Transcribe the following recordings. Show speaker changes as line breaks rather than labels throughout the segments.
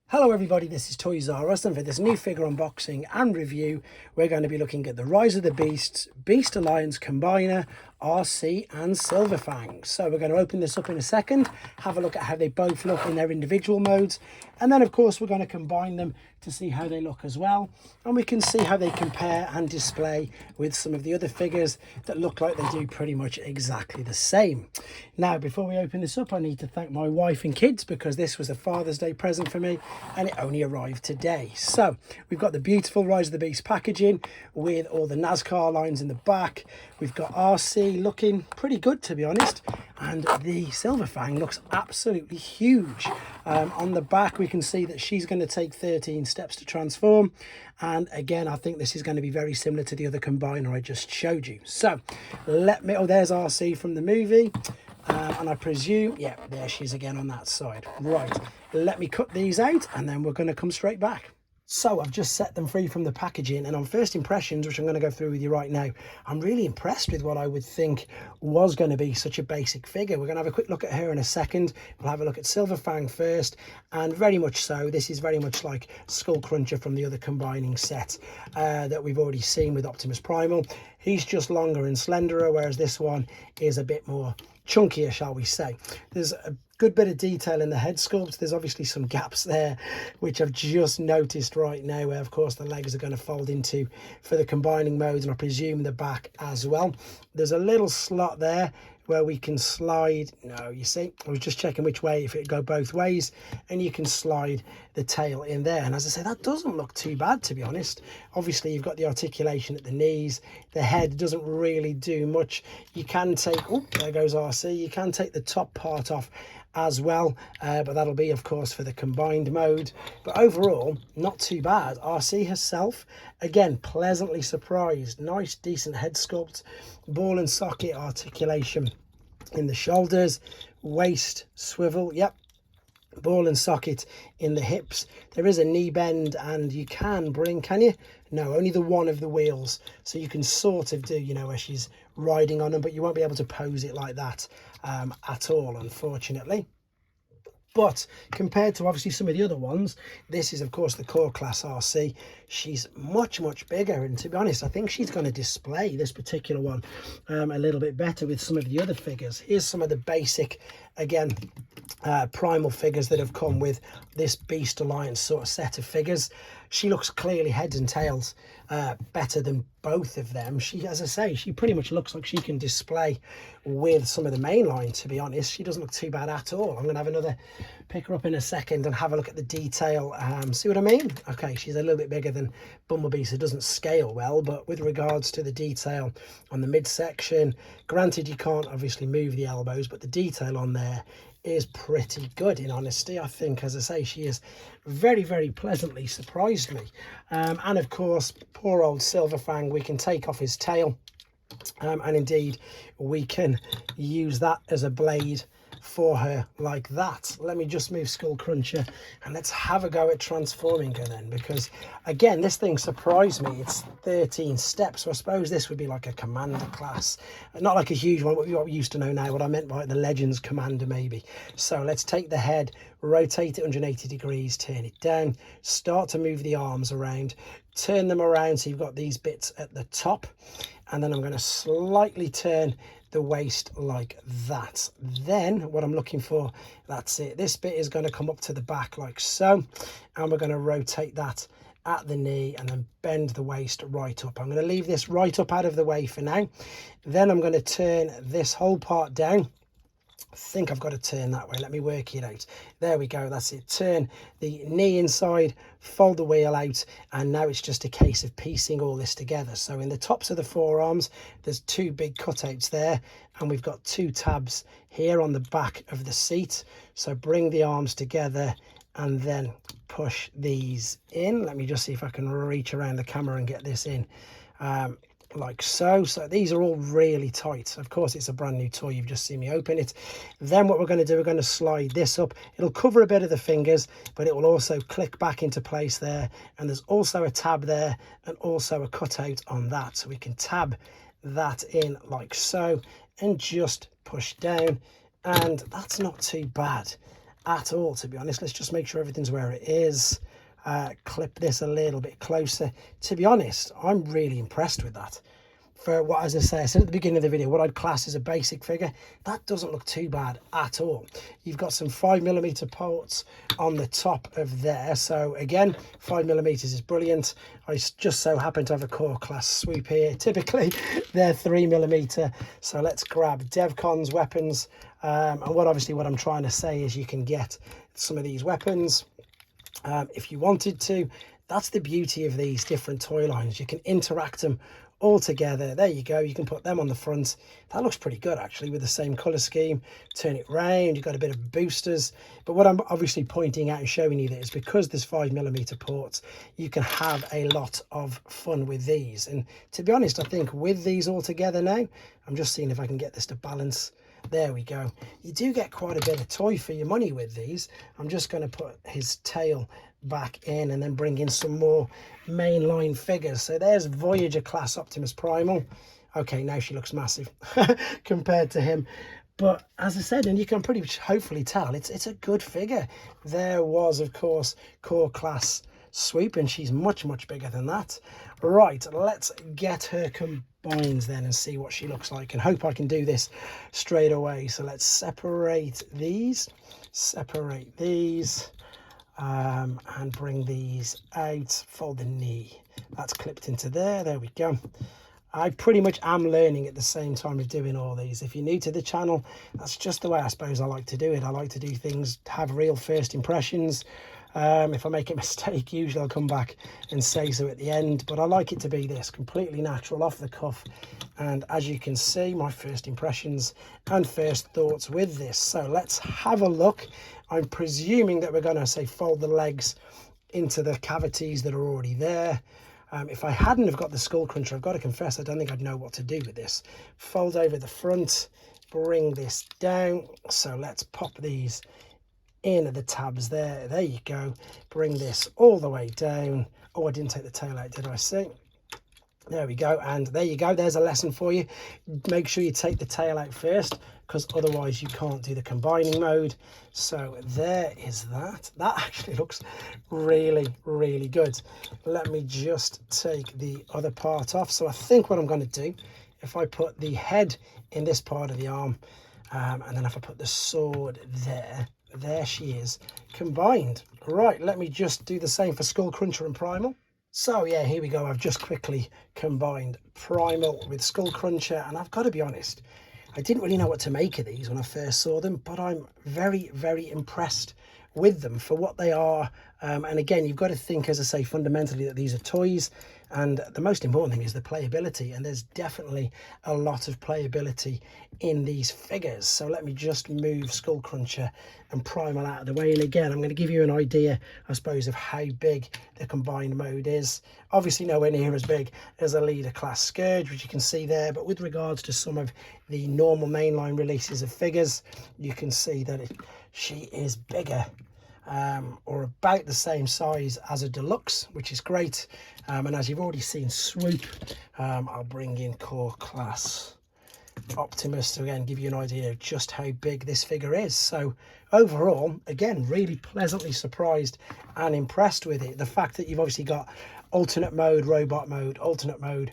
Hello everybody, this is Toys R Us, and for this new figure unboxing and review we're going to be looking at the Rise of the Beasts Beast Alliance Combiner Arcee and Silverfang. So we're going to open this up in a second, have a look at how they both look in their individual modes, and then of course we're going to combine them to see how they look as well, and we can see how they compare and display with some of the other figures that look like they do pretty much exactly the same. Now before we open this up, I need to thank my wife and kids because this was a Father's Day present for me and it only arrived today. So we've got the beautiful Rise of the Beast packaging with all the NASCAR lines in the back. We've got Arcee looking pretty good, to be honest, and the Silverfang looks absolutely huge. On the back we can see that she's going to take 13 steps to transform, and again I think this is going to be very similar to the other combiner I just showed you. So there's Arcee from the movie. And I presume, yeah, there she is again on that side. Right, let me cut these out and then we're going to come straight back. So I've just set them free from the packaging, and on first impressions, which I'm going to go through with you right now, I'm really impressed with what I would think was going to be such a basic figure. We're going to have a quick look at her in a second. We'll have a look at Silverfang first, and very much so, this is very much like Skull Cruncher from the other combining set that we've already seen with Optimus Primal. He's just longer and slenderer, whereas this one is a bit more chunkier, shall we say. There's a good bit of detail in the head sculpt. There's obviously some gaps there which I've just noticed right now, where of course the legs are going to fold into for the combining modes, and I presume the back as well. There's a little slot there where we can slide. No, you see, I was just checking which way, if it go both ways, and you can slide the tail in there. And as I say, that doesn't look too bad, to be honest. Obviously you've got the articulation at the knees. The head doesn't really do much. You can take, oh, there goes Arcee, you can take the top part off as well, but that'll be of course for the combined mode. But overall, not too bad. Arcee herself, again, pleasantly surprised. Nice decent head sculpt, ball and socket articulation in the shoulders, waist swivel, yep, ball and socket in the hips. There is a knee bend, and you can bring, can you? No, only the one of the wheels, so you can sort of do, you know, where she's riding on them, but you won't be able to pose it like that at all, unfortunately. But compared to obviously some of the other ones, this is of course the core class Arcee. She's much bigger, and to be honest, I think she's going to display this particular one a little bit better with some of the other figures. Here's some of the basic, again, primal figures that have come with this Beast Alliance sort of set of figures. She looks clearly heads and tails better than both of them. She, as I say, she pretty much looks like she can display with some of the main line, to be honest. She doesn't look too bad at all. I'm going to have another pick her up in a second and have a look at the detail. See what I mean? Okay, she's a little bit bigger than Bumblebee, so it doesn't scale well, but with regards to the detail on the midsection, granted you can't obviously move the elbows, but the detail on there is pretty good, in honesty. I think, as I say, she is very pleasantly surprised me. And of course, poor old Silverfang, we can take off his tail, and indeed we can use that as a blade for her like that. Let me just move Skull Cruncher and let's have a go at transforming her then, because again, this thing surprised me. It's 13 steps, so I suppose this would be like a commander class, not like a huge one, what we used to know now, what I meant by the Legends commander maybe. So let's take the head, rotate it 180 degrees, turn it down, start to move the arms around, turn them around so you've got these bits at the top, and then I'm going to slightly turn the waist like that. Then what I'm looking for, that's it, this bit is going to come up to the back like so, and we're going to rotate that at the knee and then bend the waist right up. I'm going to leave this right up out of the way for now. Then I'm going to turn this whole part down. I think I've got to turn that way. Let me work it out. There we go. That's it. Turn the knee inside, fold the wheel out, and now it's just a case of piecing all this together. So in the tops of the forearms, there's two big cutouts there, and we've got two tabs here on the back of the seat. So bring the arms together and then push these in. Let me just see if I can reach around the camera and get this in. Like so. So these are all really tight. Of course, it's a brand new toy, you've just seen me open it. Then what we're going to do, we're going to slide this up. It'll cover a bit of the fingers, but it will also click back into place there, and there's also a tab there and also a cutout on that, so we can tab that in like so and just push down, and that's not too bad. at all, to be honest. Let's just make sure everything's where it is. Clip this a little bit closer. To be honest, I'm really impressed with that. For what, as I say, I said at the beginning of the video, what I'd class as a basic figure, that doesn't look too bad at all. You've got some 5mm ports on the top of there. So again, 5mm is brilliant. I just so happen to have a core class swoop here. Typically, they're 3mm. So let's grab Devcon's weapons. And what I'm trying to say is you can get some of these weapons if you wanted to. That's the beauty of these different toy lines. You can interact them all together. There you go. You can put them on the front. That looks pretty good actually, with the same color scheme. Turn it round, you've got a bit of boosters. But what I'm obviously pointing out and showing you there is because there's 5mm ports, you can have a lot of fun with these. And to be honest, I think with these all together now, I'm just seeing if I can get this to balance. There we go. You do get quite a bit of toy for your money with these. I'm just going to put his tail back in and then bring in some more mainline figures. So there's Voyager class Optimus Primal. Okay, now she looks massive compared to him. But as I said, and you can pretty much hopefully tell, it's a good figure. There was, of course, core class Swoop, and she's much bigger than that. Right, let's get her combined then and see what she looks like, and hope I can do this straight away. So let's separate these, and bring these out. Fold the knee, that's clipped into there. There we go. I pretty much am learning at the same time of doing all these. If you're new to the channel, that's just the way I suppose I like to do it. I like to do things, have real first impressions. If I make a mistake, usually I'll come back and say so at the end, but I like it to be this, completely natural, off the cuff. And as you can see, my first impressions and first thoughts with this. So let's have a look. I'm presuming that we're going to say fold the legs into the cavities that are already there. If I hadn't have got the skull cruncher, I've got to confess, I don't think I'd know what to do with this. Fold over the front, bring this down. So let's pop these in at the tabs there. There you go. Bring this all the way down. Oh, I didn't take the tail out, did I? See? There we go. And there you go. There's a lesson for you. Make sure you take the tail out first, because otherwise you can't do the combining mode. So there is that. That actually looks really good. Let me just take the other part off. So I think what I'm going to do, if I put the head in this part of the arm, and then if I put the sword there she is combined. Right, let me just do the same for Skull Cruncher and Primal. So yeah, here we go. I've just quickly combined Primal with Skull Cruncher, and I've got to be honest, I didn't really know what to make of these when I first saw them, but I'm very impressed with them for what they are. And again, you've got to think, as I say, fundamentally that these are toys, and the most important thing is the playability, and there's definitely a lot of playability in these figures. So let me just move Skull Cruncher and Primal out of the way, and again I'm going to give you an idea, I suppose, of how big the combined mode is. Obviously nowhere near as big as a leader class Scourge, which you can see there, but with regards to some of the normal mainline releases of figures, you can see that she is bigger, or about the same size as a deluxe, which is great. And as you've already seen Swoop, I'll bring in core class Optimus to again give you an idea of just how big this figure is. So overall, again, really pleasantly surprised and impressed with it. The fact that you've obviously got alternate mode, robot mode, alternate mode,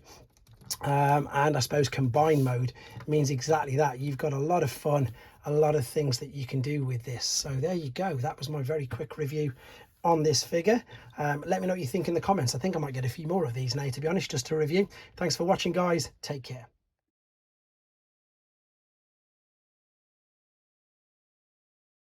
and I suppose combined mode means exactly that. You've got a lot of fun, a lot of things that you can do with this. So there you go. That was my very quick review on this figure. Let me know what you think in the comments. I think I might get a few more of these now, to be honest, just to review. Thanks for watching, guys. Take care.